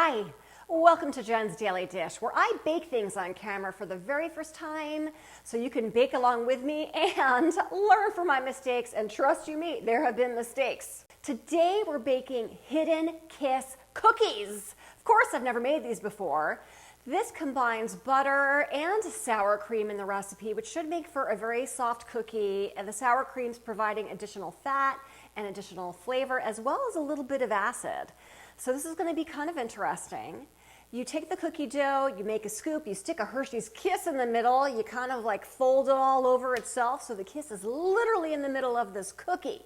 Hi, welcome to Jen's Daily Dish, where I bake things on camera for the very first time so you can bake along with me and learn from my mistakes. And trust you me, there have been mistakes. Today we're baking Hidden Kiss cookies. Of course, I've never made these before. This combines butter and sour cream in the recipe, which should make for a very soft cookie, and the sour cream's providing additional fat and additional flavor, as well as a little bit of acid. So this is going to be kind of interesting. You take the cookie dough, you make a scoop, you stick a Hershey's Kiss in the middle, you kind of like fold it all over itself so the kiss is literally in the middle of this cookie.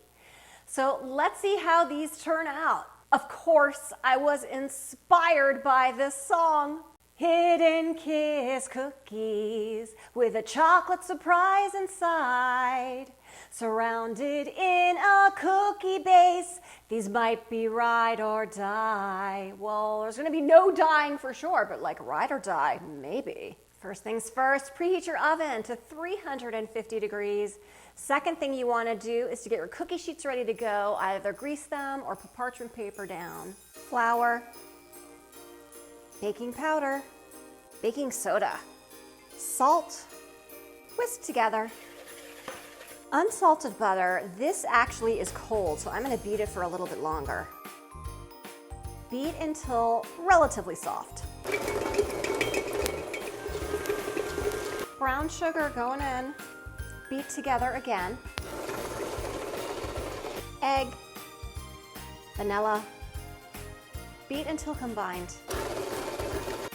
So let's see how these turn out. Of course, I was inspired by this song. Hidden Kiss cookies with a chocolate surprise inside. Surrounded in a cookie base, these might be ride or die. Well, there's gonna be no dying for sure, but like ride or die, maybe. First things first, preheat your oven to 350 degrees. Second thing you wanna do is to get your cookie sheets ready to go. Either grease them or put parchment paper down. Flour, baking powder, baking soda, salt, whisk together. Unsalted butter, this actually is cold, so I'm going to beat it for a little bit longer. Beat until relatively soft. Brown sugar going in, beat together again. Egg, vanilla, beat until combined.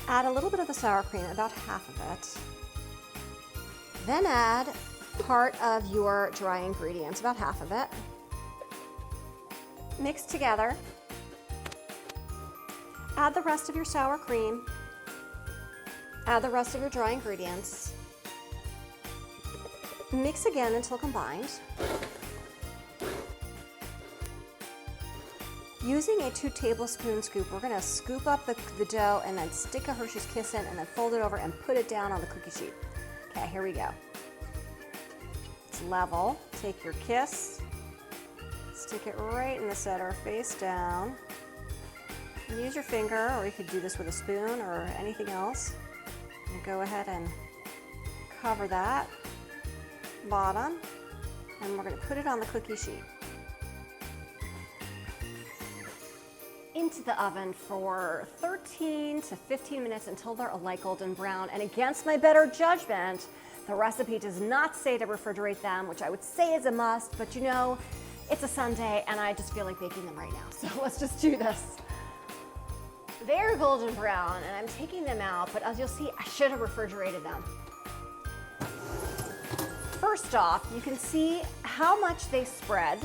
Add a little bit of the sour cream, about half of it. Then add part of your dry ingredients, about half of it. Mix together. Add the rest of your sour cream. Add the rest of your dry ingredients. Mix again until combined. Using a 2 tablespoon scoop, we're gonna scoop up the dough and then stick a Hershey's Kiss in and then fold it over and put it down on the cookie sheet. Okay, here we go. It's level. Take your Kiss, stick it right in the center, face down. And use your finger, or you could do this with a spoon or anything else. And go ahead and cover that bottom, and we're gonna put it on the cookie sheet. Into the oven for 13 to 15 minutes until they're a light golden brown. And against my better judgment, the recipe does not say to refrigerate them, which I would say is a must, but you know, it's a Sunday and I just feel like baking them right now. So let's just do this. They're golden brown and I'm taking them out, but as you'll see, I should have refrigerated them. First off, you can see how much they spread.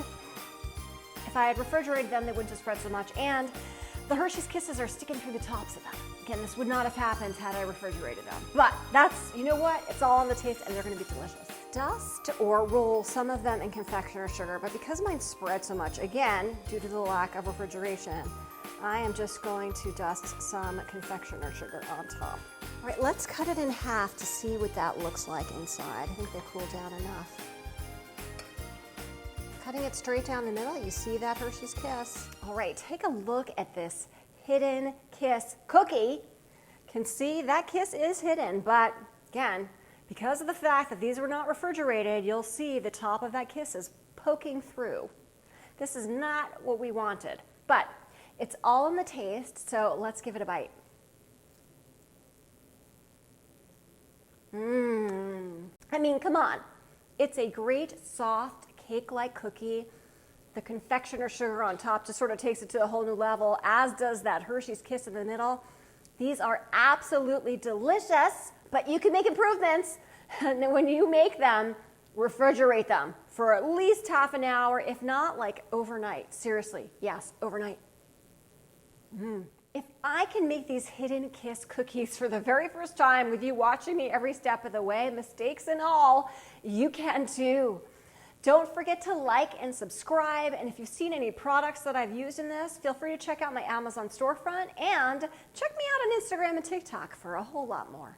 If I had refrigerated them, they wouldn't have spread so much, and the Hershey's Kisses are sticking through the tops of them. Again, this would not have happened had I refrigerated them. But that's, you know what? It's all on the taste, and they're gonna be delicious. Dust or roll some of them in confectioner sugar, but because mine spread so much, again, due to the lack of refrigeration, I am just going to dust some confectioner sugar on top. All right, let's cut it in half to see what that looks like inside. I think they cooled down enough. Cutting it straight down the middle, you see that Hershey's Kiss. All right, take a look at this Hidden Kiss cookie. Can see that kiss is hidden, but again, because of the fact that these were not refrigerated, you'll see the top of that kiss is poking through. This is not what we wanted, but it's all in the taste, so let's give it a bite. I mean, come on. It's a great, soft, cake-like cookie. The confectioner sugar on top just sort of takes it to a whole new level, as does that Hershey's Kiss in the middle. These are absolutely delicious, but you can make improvements. And then when you make them, refrigerate them for at least half an hour, if not like overnight. Seriously, yes, overnight. If I can make these Hidden Kiss cookies for the very first time with you watching me every step of the way, mistakes and all, you can too. Don't forget to like and subscribe, and if you've seen any products that I've used in this, feel free to check out my Amazon storefront and check me out on Instagram and TikTok for a whole lot more.